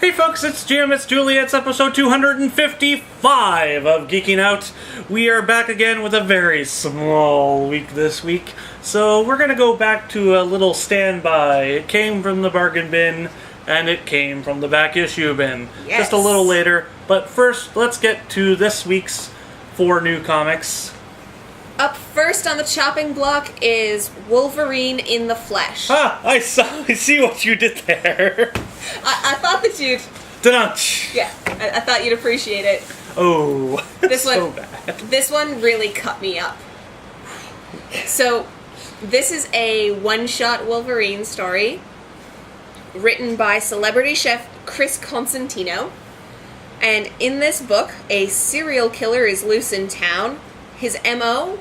Hey folks, it's Jim, it's Julie, it's episode 255 of Geeking Out. We are back again with a very small week this week, so we're gonna go back to a little standby. It came from the bargain bin, and it came from the back issue bin. Yes. Just a little later, but first, let's get to this week's 4 new comics. Up first on the chopping block is Wolverine in the Flesh. Ah, I see what you did there. I thought that you'd... Da-dunch. Yeah, I thought you'd appreciate it. Oh, This so one, bad. This one really cut me up. So, this is a one-shot Wolverine story written by celebrity chef Chris Constantino. And in this book, a serial killer is loose in town. His M.O.,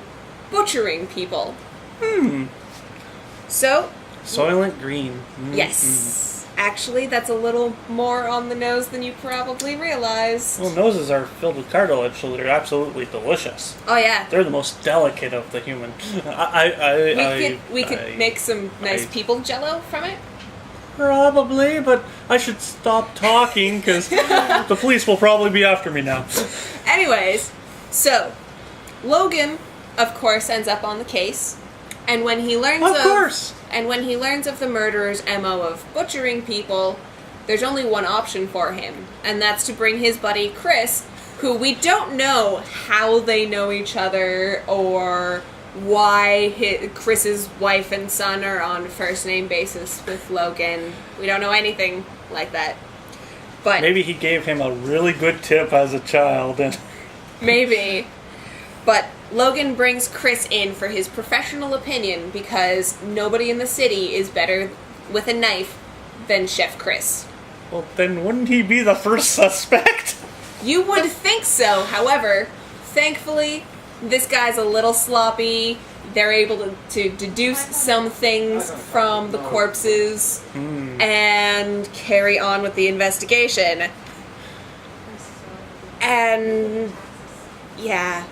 butchering people. So... Soylent Green. Yes. Actually, that's a little more on the nose than you probably realize. Well, noses are filled with cartilage, so they're absolutely delicious. Oh, yeah. They're the most delicate of the human. We could make some nice people jello from it. Probably, but I should stop talking, because the police will probably be after me now. Anyways, so... Logan, of course, ends up on the case, and when he learns of the murderer's MO of butchering people, there's only one option for him, and that's to bring his buddy Chris, who we don't know how they know each other or why Chris's wife and son are on first name basis with Logan. We don't know anything like that. But maybe he gave him a really good tip as a child, and maybe. But Logan brings Chris in for his professional opinion because nobody in the city is better with a knife than Chef Chris. well, then wouldn't he be the first suspect? You would think so. However, thankfully, this guy's a little sloppy. They're able to deduce some things from the corpses and carry on with the investigation. And, yeah...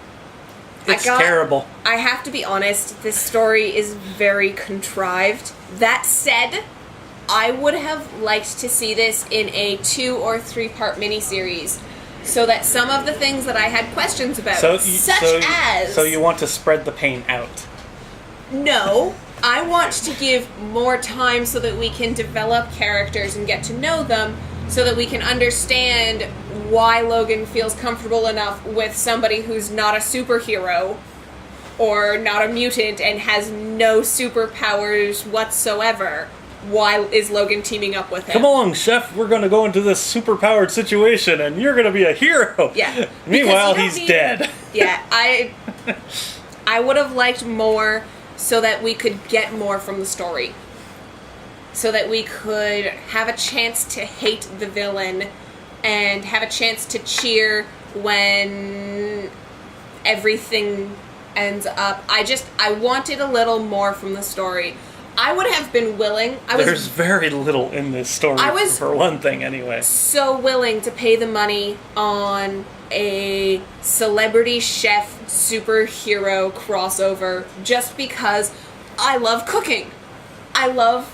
It's terrible. I have to be honest, this story is very contrived. That said, I would have liked to see this in a 2 or 3 part miniseries, so that some of the things that I had questions about, So you want to spread the pain out? No, I want to give more time so that we can develop characters and get to know them, so that we can understand why Logan feels comfortable enough with somebody who's not a superhero or not a mutant and has no superpowers whatsoever. Why is Logan teaming up with him? Come along, Chef, we're going to go into this superpowered situation and you're going to be a hero. Yeah. Meanwhile, he's dead. Yeah, I would have liked more so that we could get more from the story. So that we could have a chance to hate the villain and have a chance to cheer when everything ends up. I wanted a little more from the story. I would have been willing. There's very little in this story, for one thing, anyway. So willing to pay the money on a celebrity chef superhero crossover just because I love cooking. I love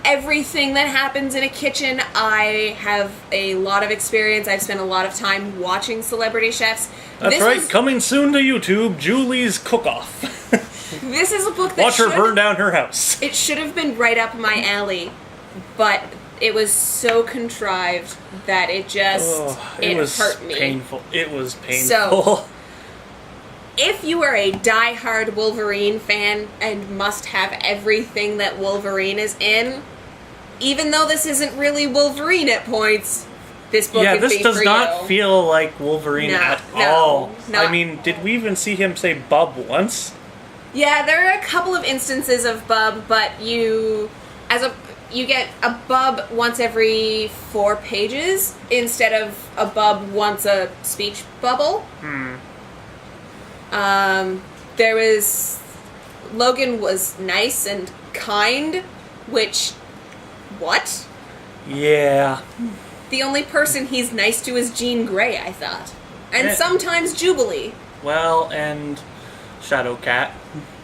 everything that happens in a kitchen. I have a lot of experience. I've spent a lot of time watching celebrity chefs. That's right, coming soon to YouTube, Julie's Cook-Off. This is a book that watch her burn down her house. It should have been right up my alley, but it was so contrived that it hurt me. Painful. It was painful. So, if you are a die-hard Wolverine fan and must have everything that Wolverine is in, even though this isn't really Wolverine at points, this book could be for you. Yeah, this does not feel like Wolverine at all. I mean, did we even see him say bub once? Yeah, there are a couple of instances of bub, but you get a bub once every 4 pages instead of a bub once a speech bubble. Logan was nice and kind, which, what? Yeah. The only person he's nice to is Jean Grey, I thought. And sometimes Jubilee. Well, and Shadowcat.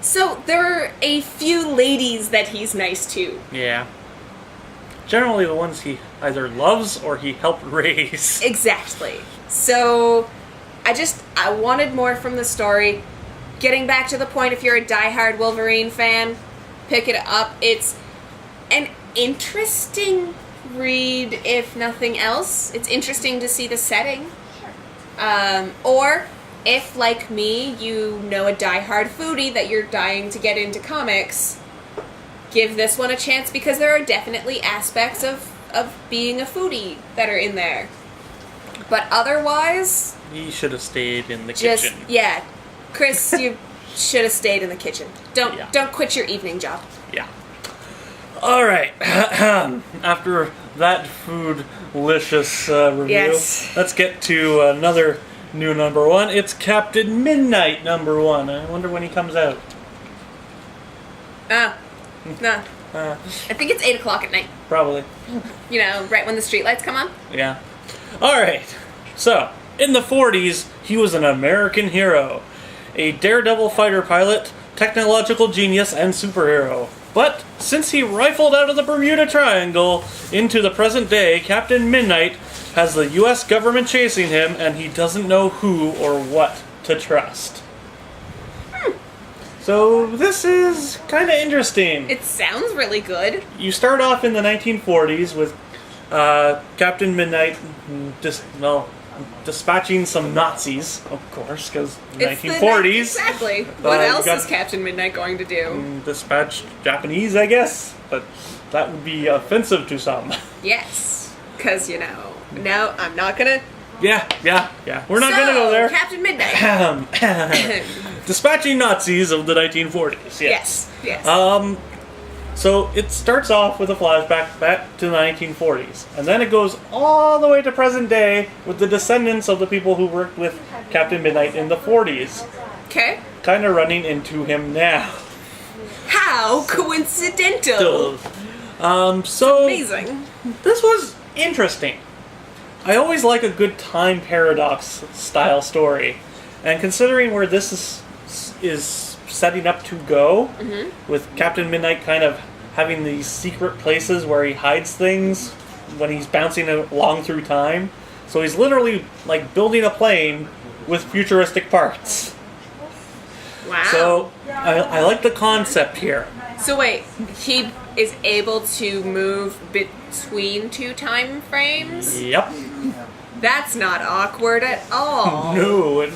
So, there are a few ladies that he's nice to. Yeah. generally the ones he either loves or he helped raise. Exactly. So, I wanted more from the story. Getting back to the point, if you're a diehard Wolverine fan, pick it up. It's an interesting read, if nothing else. It's interesting to see the setting. Or, if, like me, you know a diehard foodie that you're dying to get into comics, give this one a chance because there are definitely aspects of being a foodie that are in there. But otherwise... He should have stayed in the kitchen. Yeah. Chris, you should have stayed in the kitchen. Don't quit your evening job. Yeah. All right. After that food-licious review, yes. Let's get to another new number one. It's Captain Midnight number one. I wonder when he comes out. No. I think it's 8 o'clock at night. Probably. You know, right when the streetlights come on. Yeah. All right. So, in the 40s, he was an American hero. A daredevil fighter pilot, technological genius, and superhero. But, since he rifled out of the Bermuda Triangle into the present day, Captain Midnight has the U.S. government chasing him, and he doesn't know who or what to trust. So, this is kind of interesting. It sounds really good. You start off in the 1940s with Captain Midnight dispatching some Nazis, of course, because 1940s. Exactly. What else is Captain Midnight going to do? Dispatch Japanese, I guess, but that would be offensive to some. Yes, because, no, I'm not going to... Yeah. We're not going to go there. Captain Midnight. Dispatching Nazis of the 1940s, yes. So it starts off with a flashback back to the 1940s, and then it goes all the way to present day with the descendants of the people who worked with Captain Midnight in the 40s. Okay. Kind of running into him now. How coincidental! So amazing. This was interesting. I always like a good time paradox style story, and considering where this is setting up to go, with Captain Midnight kind of having these secret places where he hides things when he's bouncing along through time. So he's literally like building a plane with futuristic parts. Wow. So I like the concept here. So wait, he is able to move between two time frames? Yep. That's not awkward at all. No, it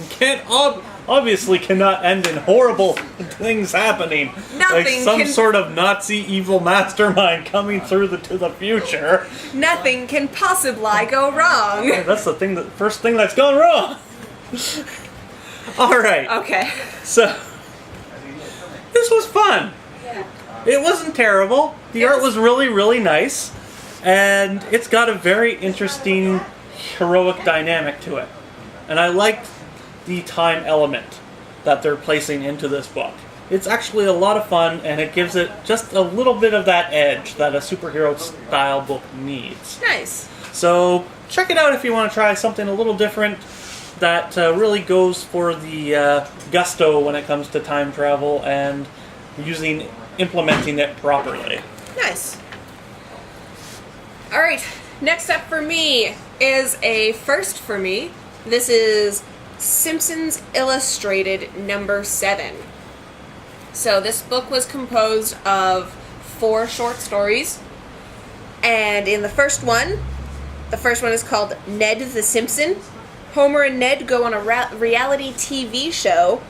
obviously cannot end in horrible things happening. Nothing like some sort of Nazi evil mastermind coming through to the future. Nothing can possibly go wrong. That's the first thing that's gone wrong. All right. Okay. So this was fun. It wasn't terrible. The art was really, really nice, and it's got a very interesting heroic dynamic to it. And I liked the time element that they're placing into this book. It's actually a lot of fun, and it gives it just a little bit of that edge that a superhero style book needs. Nice. So check it out if you want to try something a little different that really goes for the gusto when it comes to time travel and implementing it properly. Nice. Alright, next up for me is a first for me. This is Simpsons Illustrated number 7. So this book was composed of 4 short stories, and in the first one is called Ned the Simpson. Homer and Ned go on a reality TV show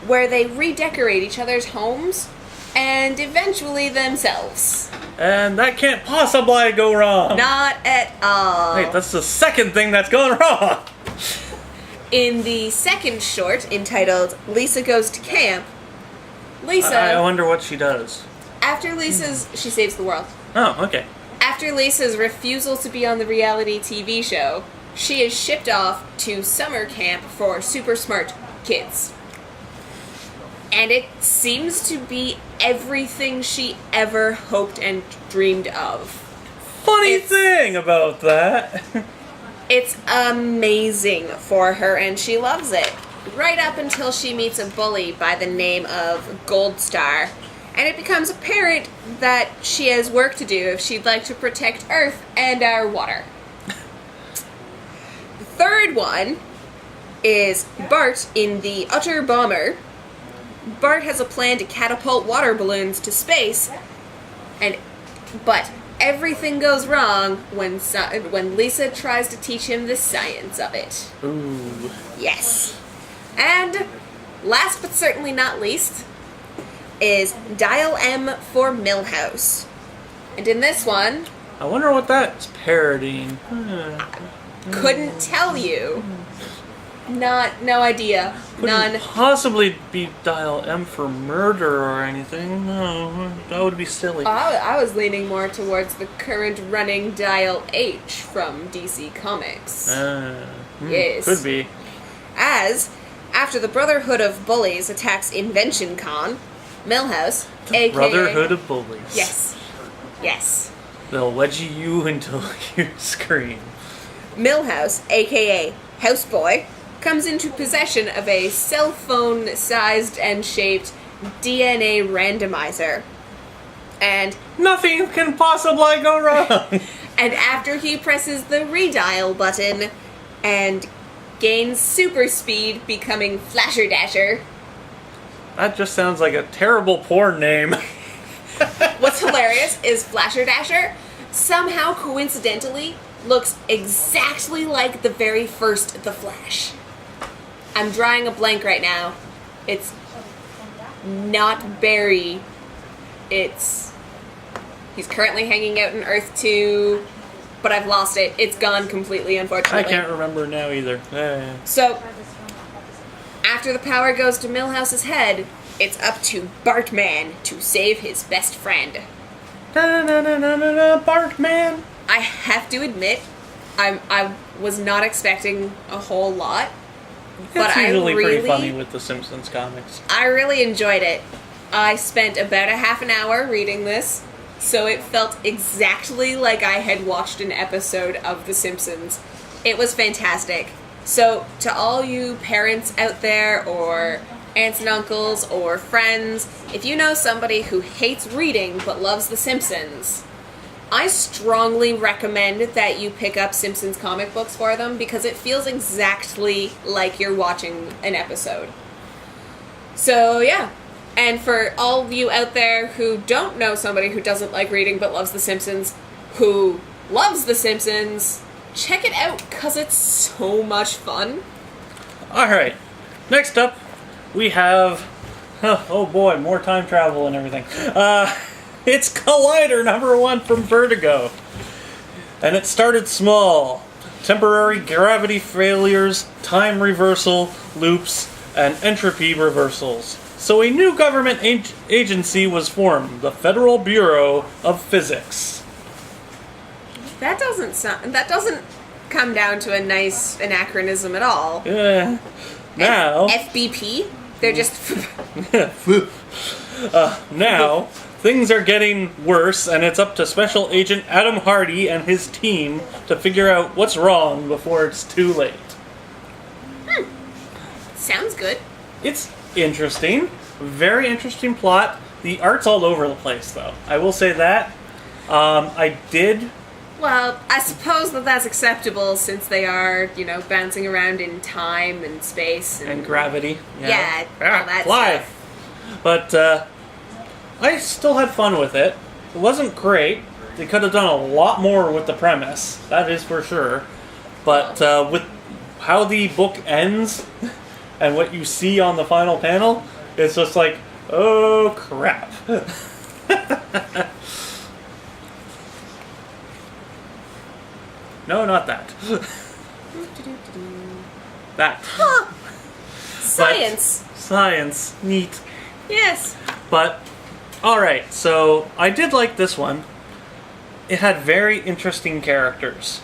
where they redecorate each other's homes and eventually themselves. And that can't possibly go wrong. Not at all. Wait, that's the second thing that's gone wrong. In the second short, entitled Lisa Goes to Camp, Lisa... I wonder what she does. She saves the world. Oh, okay. After Lisa's refusal to be on the reality TV show, she is shipped off to summer camp for super smart kids. And it seems to be everything she ever hoped and dreamed of. Funny thing about that. It's amazing for her, and she loves it. Right up until she meets a bully by the name of Gold Star. and it becomes apparent that she has work to do if she'd like to protect Earth and our water. The third one is Bart in the Utter Bomber. Bart has a plan to catapult water balloons to space, but everything goes wrong when Lisa tries to teach him the science of it. Ooh. Yes. And last but certainly not least is Dial M for Milhouse. And in this one, I wonder what that's parodying. couldn't tell you. No idea. None. Possibly be Dial M for murder or anything. No, that would be silly. I was leaning more towards the current running Dial H from DC Comics. Yes. Could be. As, after the Brotherhood of Bullies attacks Invention Con, Milhouse, The Brotherhood of Bullies. Yes. They'll wedge you until you scream. Milhouse, aka Houseboy, comes into possession of a cell phone-sized and shaped DNA randomizer. And nothing can possibly go wrong. And after he presses the redial button and gains super speed, becoming Flasher Dasher. That just sounds like a terrible porn name. What's hilarious is Flasher Dasher somehow coincidentally looks exactly like the very first The Flash. I'm drawing a blank right now. It's not Barry. He's currently hanging out in Earth 2, but I've lost it. It's gone completely, unfortunately. I can't remember now either. So, after the power goes to Milhouse's head, it's up to Bartman to save his best friend. Bartman! I have to admit, I was not expecting a whole lot. It's usually pretty funny with the Simpsons comics. I really enjoyed it. I spent about a half an hour reading this, so it felt exactly like I had watched an episode of The Simpsons. It was fantastic. So, to all you parents out there, or aunts and uncles, or friends, if you know somebody who hates reading but loves The Simpsons, I strongly recommend that you pick up Simpsons comic books for them, because it feels exactly like you're watching an episode. So, yeah. And for all of you out there who don't know somebody who doesn't like reading but loves The Simpsons, who loves The Simpsons, check it out, because it's so much fun. Alright. Next up, we have... Oh boy, more time travel and everything. It's Collider #1 from Vertigo. And it started small. Temporary gravity failures, time reversal, loops, and entropy reversals. So a new government agency was formed, the Federal Bureau of Physics. That doesn't come down to a nice anachronism at all. Yeah. Now... FBP? They're just... now... Things are getting worse, and it's up to Special Agent Adam Hardy and his team to figure out what's wrong before it's too late. Sounds good. It's interesting. Very interesting plot. The art's all over the place, though. I will say that. I did... Well, I suppose that's acceptable, since they are, bouncing around in time and space. And gravity. Yeah, all that fly. stuff. But, I still had fun with it. It wasn't great. They could have done a lot more with the premise. That is for sure. But with how the book ends and what you see on the final panel, it's just like, oh crap. No, not that. That. Huh. Science. Science. Neat. Yes. But... Alright, so I did like this one. It had very interesting characters,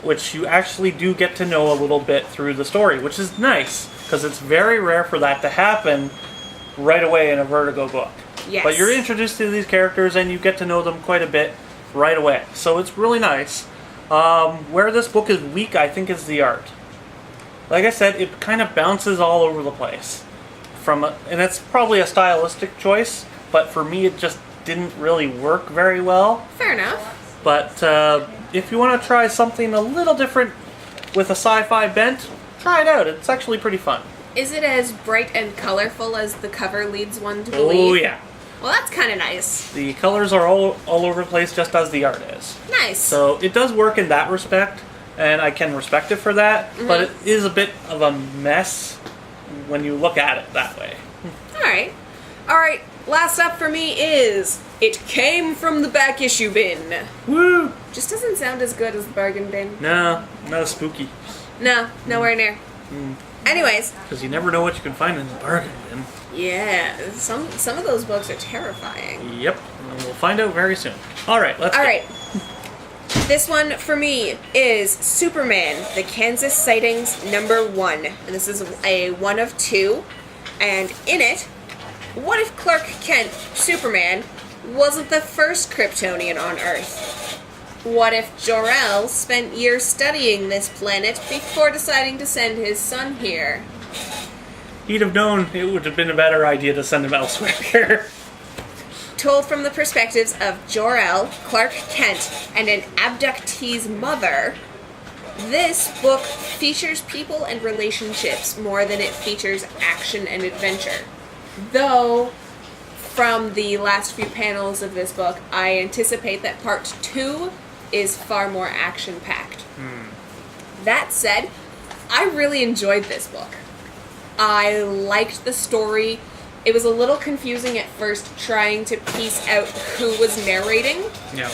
which you actually do get to know a little bit through the story, which is nice, because it's very rare for that to happen right away in a Vertigo book. Yes. But you're introduced to these characters and you get to know them quite a bit right away, so it's really nice. Where this book is weak, I think, is the art. Like I said, it kind of bounces all over the place. And it's probably a stylistic choice, but for me it just didn't really work very well. Fair enough. But if you want to try something a little different with a sci-fi bent, try it out. It's actually pretty fun. Is it as bright and colorful as the cover leads one to believe? Oh, yeah. Well, that's kind of nice. The colors are all over the place, just as the art is. Nice. So it does work in that respect, and I can respect it for that, but it is a bit of a mess when you look at it that way. Alright, last up for me is It Came from the Back Issue Bin. Woo! Just doesn't sound as good as the bargain bin. No, not as spooky. No, nowhere near. Anyways. Because you never know what you can find in the bargain bin. Yeah, some of those books are terrifying. Yep, and we'll find out very soon. Alright, let's go. This one for me is Superman, the Kansas Sightings #1. And this is a 1 of 2. And in it, what if Clark Kent, Superman, wasn't the first Kryptonian on Earth? What if Jor-El spent years studying this planet before deciding to send his son here? He'd have known it would have been a better idea to send him elsewhere. Told from the perspectives of Jor-El, Clark Kent, and an abductee's mother, this book features people and relationships more than it features action and adventure. Though, from the last few panels of this book, I anticipate that part 2 is far more action-packed. That said, I really enjoyed this book. I liked the story. It was a little confusing at first trying to piece out who was narrating. Yeah.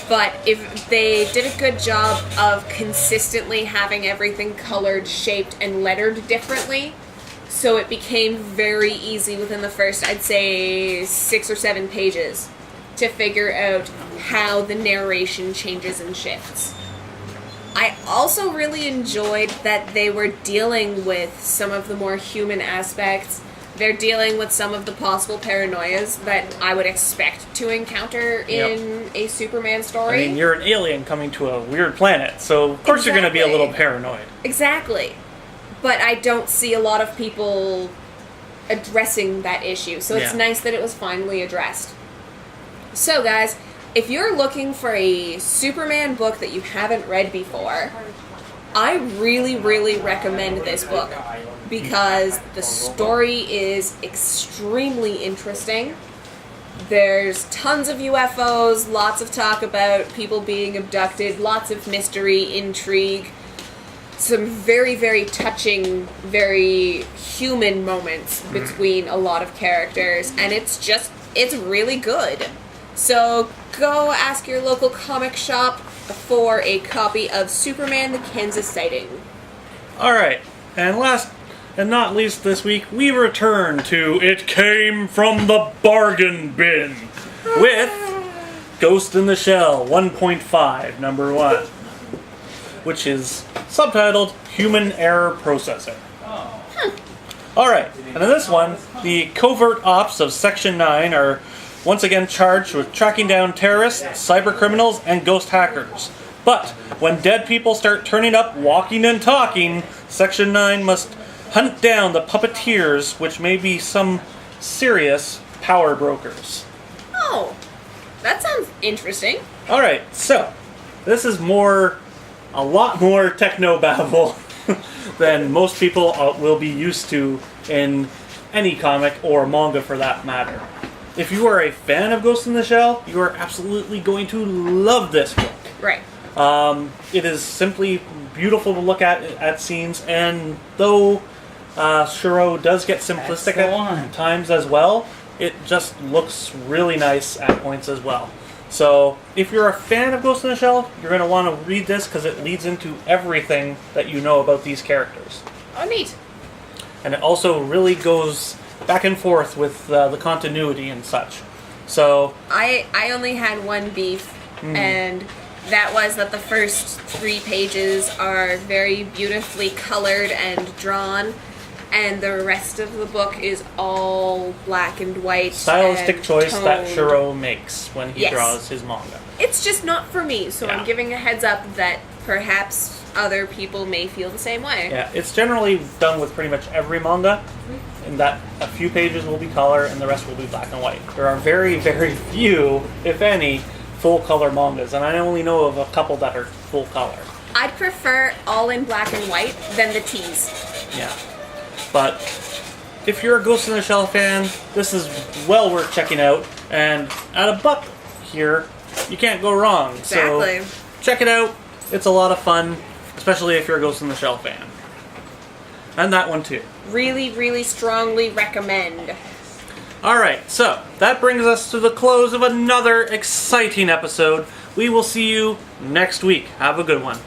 But if they did a good job of consistently having everything colored, shaped, and lettered differently, so it became very easy within the first, I'd say, 6 or 7 pages to figure out how the narration changes and shifts. I also really enjoyed that they were dealing with some of the more human aspects. They're dealing with some of the possible paranoias that I would expect to encounter in a Superman story. I mean, you're an alien coming to a weird planet, so of course you're going to be a little paranoid. Exactly. But I don't see a lot of people addressing that issue, so it's nice that it was finally addressed. So, guys, if you're looking for a Superman book that you haven't read before, I really, really recommend this book because the story is extremely interesting. There's tons of UFOs, lots of talk about people being abducted, lots of mystery, intrigue, some very, very touching, very human moments between a lot of characters, and it's really good. So go ask your local comic shop for a copy of Superman the Kansas Sighting. Alright, and last and not least this week, we return to It Came from the Bargain Bin with Ghost in the Shell 1.5, #1, which is subtitled Human Error Processor. Alright, and in this one, the covert ops of Section 9 are once again charged with tracking down terrorists, cyber criminals, and ghost hackers. But when dead people start turning up, walking and talking, Section 9 must hunt down the puppeteers, which may be some serious power brokers. Oh, that sounds interesting. Alright, so this is a lot more techno-babble than most people will be used to in any comic or manga for that matter. If you are a fan of Ghost in the Shell, you are absolutely going to love this book. Right. It is simply beautiful to look at scenes, and though Shiro does get simplistic at times as well, it just looks really nice at points as well. So, if you're a fan of Ghost in the Shell, you're going to want to read this because it leads into everything that you know about these characters. Oh, neat. And it also really goes back and forth with the continuity and such. So I only had one beef, and that was that the first 3 pages are very beautifully colored and drawn, and the rest of the book is all black and white. Stylistic choice toned. that Shiro makes when he draws his manga. It's just not for me, so I'm giving a heads up that perhaps other people may feel the same way. Yeah, it's generally done with pretty much every manga. in that a few pages will be color and the rest will be black and white. There are very, very few, if any, full color mangas, and I only know of a couple that are full color. I'd prefer all in black and white than the tees. Yeah. But if you're a Ghost in the Shell fan, this is well worth checking out, and at $1 here, you can't go wrong. Exactly. So check it out. It's a lot of fun, especially if you're a Ghost in the Shell fan. And that one too. Really, really strongly recommend. Alright, so that brings us to the close of another exciting episode. We will see you next week. Have a good one.